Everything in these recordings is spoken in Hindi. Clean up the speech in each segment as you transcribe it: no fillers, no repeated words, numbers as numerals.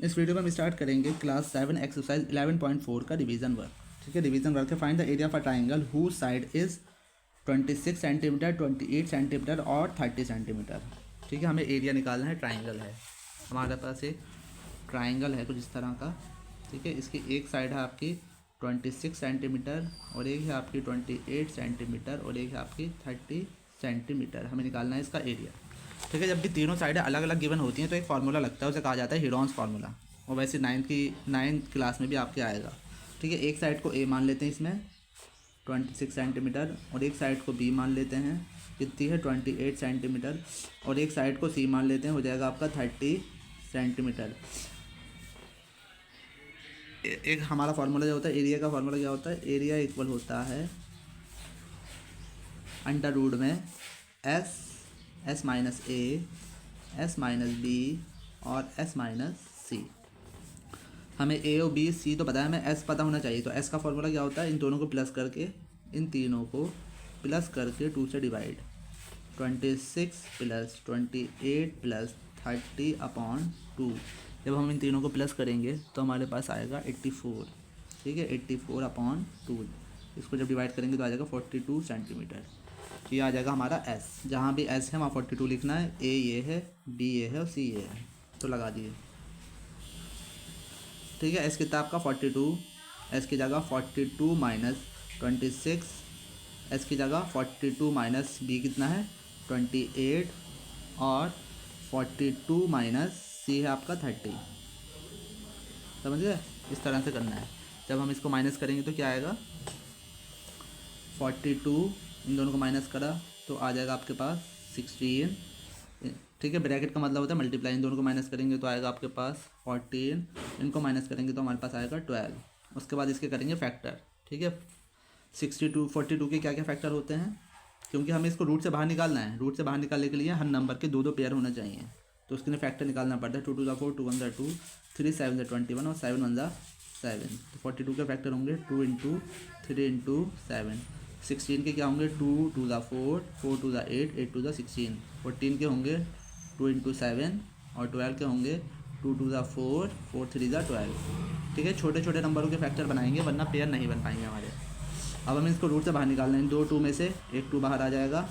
इस वीडियो में हम स्टार्ट करेंगे क्लास 7 एक्सरसाइज 11.4 का डिवीजन वर्क। ठीक है, डिवीजन वर्क है find the area of a triangle who side is 26 centimetre, 28 centimetre और 30 सेंटीमीटर। ठीक है, हमें एरिया निकालना है। ट्राइंगल है हमारे पास, एक ट्राइंगल है कुछ इस तरह का। ठीक है, इसकी एक साइड है आपकी 26 सेंटीमीटर और एक है आपकी 28 सेंटीमीटर और एक है आपकी 30 सेंटीमीटर। हमें निकालना है इसका एरिया। ठीक है, जब भी तीनों साइडें अलग अलग गिवन होती हैं तो एक फार्मूला लगता है, उसे कहा जाता है हीरोन्स फार्मूला। और वैसे नाइन्थ क्लास में भी आपके आएगा। ठीक है, एक साइड को ए मान लेते हैं इसमें 26 सेंटीमीटर और एक साइड को बी मान लेते हैं, कितनी है 28 सेंटीमीटर और एक साइड को सी मान लेते हैं, हो जाएगा आपका 30 सेंटीमीटर। एक हमारा फार्मूला जो होता है एरिया का, फार्मूला क्या होता है, एरिया इक्वल होता है अंडर रूट में S minus A, S minus B और एस माइनस सी। हमें ए और बी सी तो पता है, हमें एस पता होना चाहिए। तो एस का फार्मूला क्या होता है, इन दोनों को प्लस करके, इन तीनों को प्लस करके 2 से डिवाइड, 26 प्लस 28 प्लस 30/2। जब हम इन तीनों को प्लस करेंगे तो हमारे पास आएगा 84। ठीक है, 84/2। इसको जब डिवाइड करेंगे तो आ जाएगा 42 सेंटीमीटर। ये आ जाएगा हमारा एस। जहाँ भी एस है वहाँ 42 लिखना है। ए ये है, बी ये है और सी ये है, तो लगा दिए। ठीक है, एस कितना आपका 42, एस की जगह 42 माइनस 26, एस की जगह 42 माइनस बी कितना है 28 और 42 माइनस सी है आपका 30। समझ गए, इस तरह से करना है। जब हम इसको माइनस करेंगे तो क्या आएगा 42, इन दोनों को माइनस करा तो आ जाएगा आपके पास 16। ठीक है, ब्रैकेट का मतलब होता है मल्टीप्लाई। इन दोनों को माइनस करेंगे तो आएगा आपके पास 14, इनको माइनस करेंगे तो हमारे पास आएगा 12। उसके बाद इसके करेंगे फैक्टर। ठीक है, 42 के क्या क्या फैक्टर होते हैं, क्योंकि हमें इसको रूट से बाहर निकालना है। रूट से बाहर निकालने के लिए हर नंबर के दो पेयर होना चाहिए, तो उसके लिए फैक्टर निकालना पड़ता है। 2 2 4, 2 1 2, 3 7 21 और 7 1 7। तो 42 के फैक्टर होंगे 2 × 3 × 7। 16 के क्या होंगे 2 2 4, 4 2 8, 8 2 16। 14 के होंगे 2 × 7 और 12 के होंगे 2 2 4, 4 3 12। ठीक है, छोटे छोटे नंबरों के फैक्टर बनाएंगे वरना पेयर नहीं बन पाएंगे हमारे। अब हमें इसको रूट से बाहर निकालना है। इन दो 2 में से एक 2 बाहर आ जाएगा,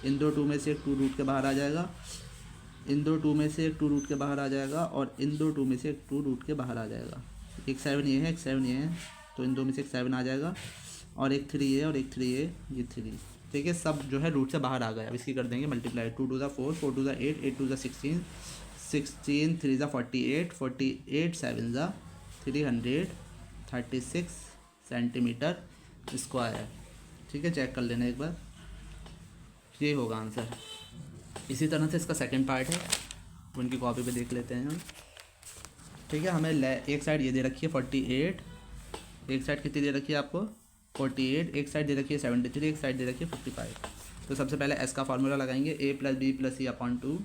इन दो 2 में से एक 2 रूट के बाहर आ जाएगा, इन दो 2 में से एक 2 रूट के बाहर आ जाएगा और इन दो 2 में से एक 2 रूट के बाहर आ जाएगा। एक 7 ये है, एक 7 ये है, तो इन दो में से एक 7 आ जाएगा और एक 3 ये और एक 3 ये 3। ठीक है, सब जो है रूट से बाहर आ गया। अब इसकी कर देंगे मल्टीप्लाई। 2 2 4, 4 2 8, 8 2 16, 16 3 48, 48 7 336 centimetre square. ठीक है, चेक कर लेना एक बार, ये होगा आंसर। इसी तरह से इसका सेकंड पार्ट है, उनकी कॉपी पे देख लेते हैं हम। ठीक है, हमें एक साइड ये दे रखी है 48, एक साइड कितनी दे रखी है आपको 48, एक साइड दे रखी है 73, एक साइड दे रखी है 55। तो सबसे पहले एस का फार्मूला लगाएंगे, a + b + c/2।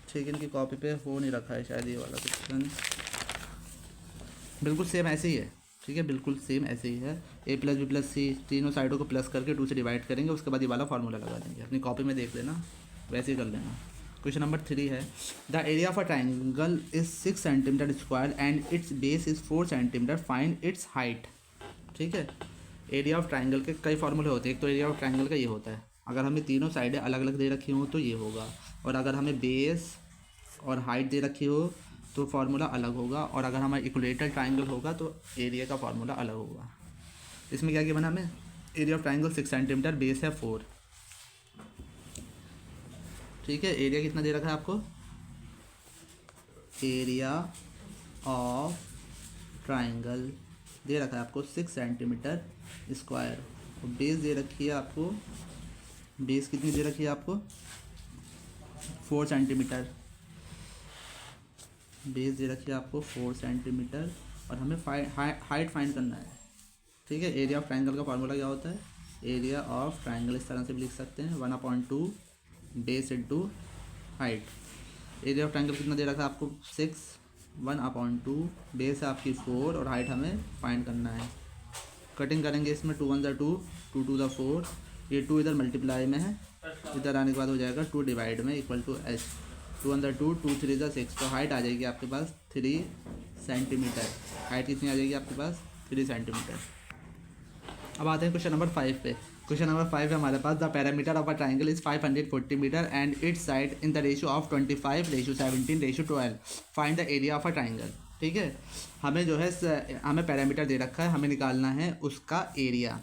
ठीक है, इनकी कॉपी पे हो नहीं रखा है शायद ये वाला क्वेश्चन, बिल्कुल सेम ऐसे ही है। ठीक है, बिल्कुल सेम ऐसे ही है। a + b + c, तीनों साइडों को प्लस करके 2 से डिवाइड करेंगे, उसके बाद ये वाला फार्मूला लगा देंगे। अपनी कॉपी में देख लेना, वैसे ही कर लेना। क्वेश्चन नंबर 3 है, the area of a triangle is 6 centimetre square and it's base is 4 centimetre, find its height. ठीक है, एरिया ऑफ ट्राइंगल के कई फार्मूले होते हैं। एक तो एरिया ऑफ ट्राइंगल का ये होता है, अगर हमें तीनों साइडें अलग अलग दे रखी हो तो ये होगा, और अगर हमें बेस और हाइट दे रखी हो तो फार्मूला अलग होगा, और अगर हमारा इक्विलेटरल ट्राइंगल होगा तो एरिया का फार्मूला अलग होगा। इसमें क्या बना हमें, area of triangle 6 centimetre, base है 4। ठीक है, एरिया कितना दे रखा है आपको, एरिया ऑफ ट्राइंगल दे रखा है आपको 6 सेंटीमीटर स्क्वायर, और बेस दे रखी है आपको, बेस कितनी दे रखी है आपको 4 सेंटीमीटर, बेस दे रखी है आपको 4 सेंटीमीटर, और हमें हाइट फाइंड करना है। ठीक है, एरिया ऑफ ट्राइंगल का फार्मूला क्या होता है, एरिया ऑफ ट्राइंगल इस तरह से भी लिख सकते हैं 1/2 base into height. Area of triangle कितना दे रखा है आपको 6, 1/2, बेस है आपकी 4 और हाइट हमें फाइंड करना है। कटिंग करेंगे इसमें 2 1 2, 2 2 4, ये 2 इधर मल्टीप्लाई में है, इधर आने के बाद हो जाएगा 2 डिवाइड में इक्वल टू एच। 2 अंदर 2, 2 3 ज़ा 6, तो हाइट आ जाएगी आपके पास 3 सेंटीमीटर। हाइट कितनी आ जाएगी आपके पास 3 सेंटीमीटर। अब आते हैं क्वेश्चन नंबर 5 पे। क्वेश्चन नंबर 5 है हमारे पास, the parameter of a triangle is 540 metre and its side in the ratio of 25:17:12। Find the area of a triangle. ठीक है, हमें जो है हमें पैरामीटर दे रखा है, हमें निकालना है उसका एरिया।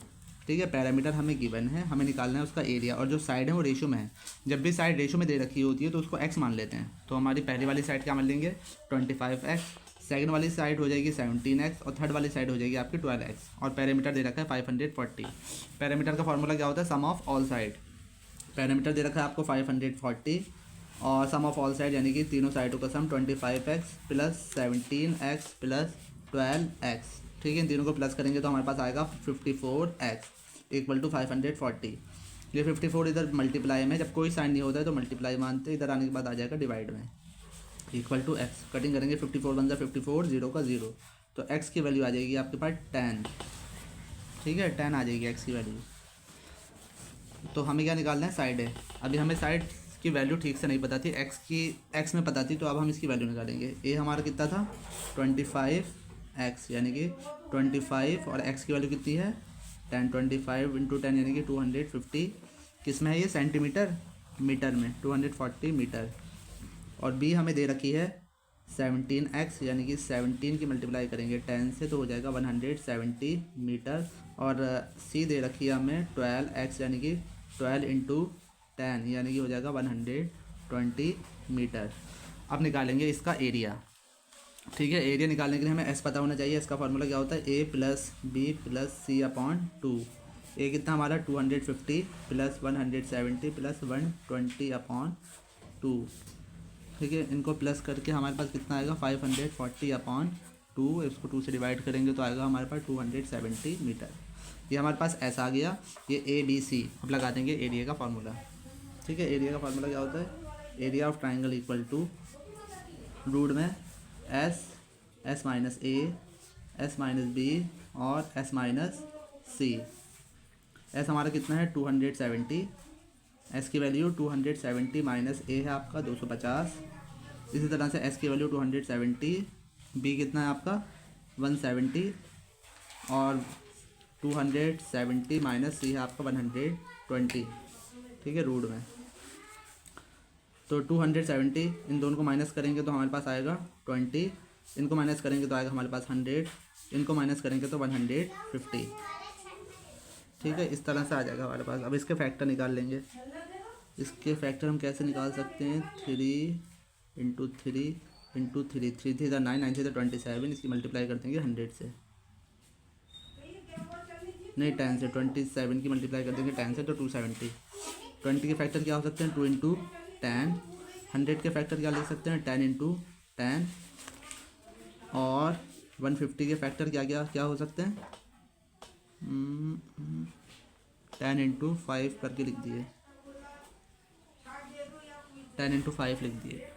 ठीक है, पैरामीटर हमें गिवन है, हमें निकालना है उसका एरिया, और जो साइड है वो रेशियो में है। जब भी साइड रेशियो में दे रखी होती है तो उसको एक्स मान लेते हैं। तो हमारी पहली वाली साइड क्या मान लेंगे 25x, सेकंड वाली साइड हो जाएगी 17x, और थर्ड वाली साइड हो जाएगी आपकी 12x, और पैरामीटर दे रखा है 540। पैरामीटर का फॉर्मूला क्या होता है, सम ऑफ ऑल साइड। पैरामीटर दे रखा है आपको 540, और सम ऑफ ऑल साइड यानी कि तीनों साइडों का सम 25x plus 17x plus 12x। ठीक है, इन तीनों को प्लस करेंगे तो हमारे पास आएगा 54x इक्वल टू 540। ये 54 इधर मल्टीप्लाई में, जब कोई साइन नहीं होता है तो मल्टीप्लाई मानते, इधर आने के बाद आ जाएगा डिवाइड में, इक्वल टू एक्स। कटिंग करेंगे 54 बन जाए 54, 0 का 0, तो एक्स की वैल्यू आ जाएगी आपके पास 10। ठीक है, 10 आ जाएगी एक्स की वैल्यू। तो हमें क्या निकालना है, साइड है। अभी हमें साइड की वैल्यू ठीक से नहीं पता थी, एक्स में पता थी, तो अब हम इसकी वैल्यू निकालेंगे। ए हमारा कितना था 25x, यानी कि 25, और एक्स की वैल्यू कितनी है 10। 25 इंटू 10 यानी कि 250। किस में है ये, सेंटीमीटर, मीटर में 240 मीटर। और बी हमें दे रखी है 17x, यानी कि 17 की मल्टीप्लाई करेंगे 10 से तो हो जाएगा 170 मीटर। और सी दे रखी है हमें 12x, यानी कि 12 इंटू 10 यानी कि हो जाएगा 120 मीटर। अब निकालेंगे इसका एरिया। ठीक है, एरिया निकालने के लिए हमें एस पता होना चाहिए। इसका फार्मूला क्या होता है, ए प्लस बी प्लस सी अपॉन 2। ए कितना हमारा 250 प्लस 170 प्लस 120 अपॉन 2। ठीक है, इनको प्लस करके हमारे पास कितना आएगा 540 अपॉन 2। इसको 2 से डिवाइड करेंगे तो आएगा हमारे पास 270 मीटर। ये हमारे पास ऐसा आ गया। ये ए बी सी। अब लगा देंगे एरिया का फार्मूला। ठीक है, एरिया का फार्मूला क्या होता है, area of triangle equal to root में S minus A, S minus B और एस माइनस सी। एस हमारा कितना है 270, एस की वैल्यू 270 माइनस ए है आपका 250। इसी तरह से एस की वैल्यू 270, बी कितना है आपका 170, और 270 माइनस सी है आपका 120। ठीक है, रूट में तो 270, इन दोनों को माइनस करेंगे तो हमारे पास आएगा 20, इनको माइनस करेंगे तो आएगा हमारे पास 100, इनको माइनस करेंगे तो 150। ठीक है, इस तरह से आ जाएगा हमारे पास। अब इसके फैक्टर निकाल लेंगे। इसके फैक्टर हम कैसे निकाल सकते हैं, 3 इंटू 3 इंटू 3, 3 3 9, 9 3 27। इसकी मल्टीप्लाई कर देंगे 100 से, नहीं 10 से। 27 की मल्टीप्लाई कर देंगे 10 से तो 270। 20 के फैक्टर क्या हो सकते हैं 2 इंटू 10। 100 के फैक्टर क्या लिख सकते हैं 10 इंटू 10। और 150 के फैक्टर क्या हो सकते हैं 10 इंटू 5 करके लिख दिए, 10 इंटू 5 लिख दिए।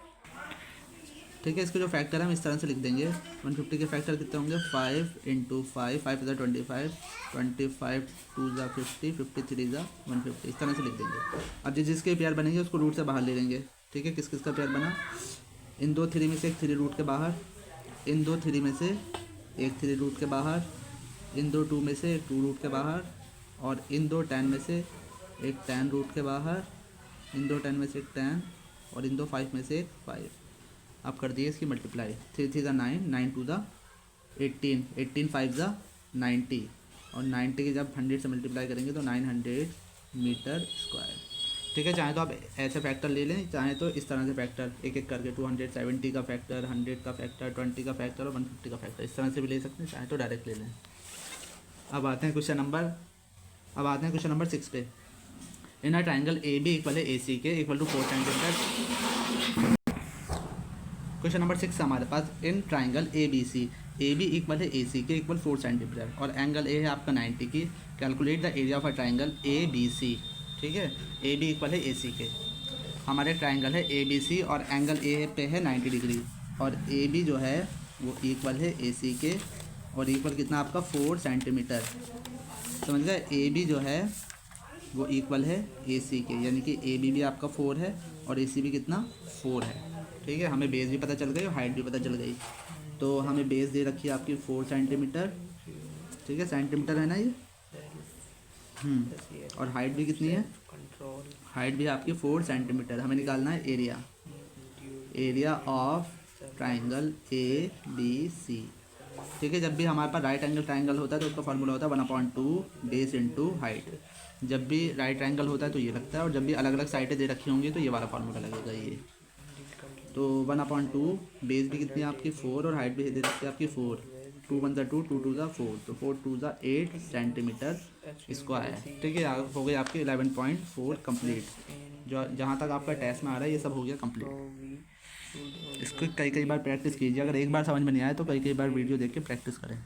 ठीक है, इसके जो फैक्टर है हम इस तरह से लिख देंगे। 150 के फैक्टर कितने होंगे 5 इंटू 5, 5 ज़ा 25, 25 2 ज़ा 50, 53 ज़ा 150। इस तरह से लिख देंगे। अब जिसके पेयर बनेंगे उसको रूट से बाहर ले लेंगे। ठीक है, किस किस का पेयर बना, इन दो 3 में से एक 3 रूट के बाहर, इन दो 3 में से एक 3 रूट के बाहर, इन दो 2 में से एक 2 रूट के बाहर, और इन दो 10 में से एक 10 रूट के बाहर, इन दो 10 में से एक 10, और इन दो 5 में से एक 5। अब कर दिए इसकी मल्टीप्लाई। 3 3 ज़ा 9, 9 2 ज़ा 18, 18 5 ज़ा 90, और 90 की जब 100 से मल्टीप्लाई करेंगे तो 900 मीटर स्क्वायर। ठीक है, चाहे तो आप ऐसे फैक्टर ले लें, चाहे तो इस तरह से फैक्टर एक एक करके 270 का फैक्टर, 100 का फैक्टर, 20 का फैक्टर और 150 का फैक्टर, इस तरह से भी ले सकते हैं, चाहे तो डायरेक्ट ले लें। अब आते हैं क्वेश्चन नंबर 6 पे। In a triangle A B equal है ए सी के equal to 4 centimetre. Question number 6 हमारे पास, in triangle A B C, A B equal है ए सी के इक्वल 4 सेंटीमीटर, और एंगल ए है आपका 90 की। Calculate the area of a triangle A B C. ठीक है, ए बी इक्वल है ए सी के, हमारे ट्राइंगल है ए बी सी और एंगल ए पे है 90 डिग्री, और ए बी जो है वो इक्वल है ए सी के, और इक्वल कितना आपका 4 सेंटीमीटर। समझ गए, ए बी जो है वो इक्वल है ए सी के, यानी कि ए बी भी आपका 4 है और ए सी भी कितना 4 है। ठीक है, हमें बेस भी पता चल गई और हाइट भी पता चल गई। तो हमें बेस दे रखी है आपकी 4 सेंटीमीटर, ठीक है, सेंटीमीटर है ना ये। और हाइट भी कितनी है, हाइट भी आपकी 4 सेंटीमीटर। हमें निकालना है area, area of triangle A B C. ठीक है, जब भी हमारे पास राइट एंगल ट्राइंगल होता है तो उसका फॉर्मूला होता है 1/2 बेस इंटू हाइट। जब भी राइट एंगल होता है तो ये लगता है, और जब भी अलग अलग साइडें दे रखी होंगी तो ये वाला फार्मूला लगेगा ये। तो 1/2 बेस भी कितनी है आपकी 4 और हाइट भी दे रखी है आपकी 4। 2 1 2 2 2 4, तो 4 2 8 सेंटीमीटर स्क्वायर। ठीक है, हो गई आपकी 11.4 कंप्लीट। जो जहाँ तक आपका टेस्ट में आ रहा है ये सब हो गया कंप्लीट। इसको कई बार प्रैक्टिस कीजिए, अगर एक बार समझ में नहीं आए तो कई बार वीडियो देख के प्रैक्टिस करें।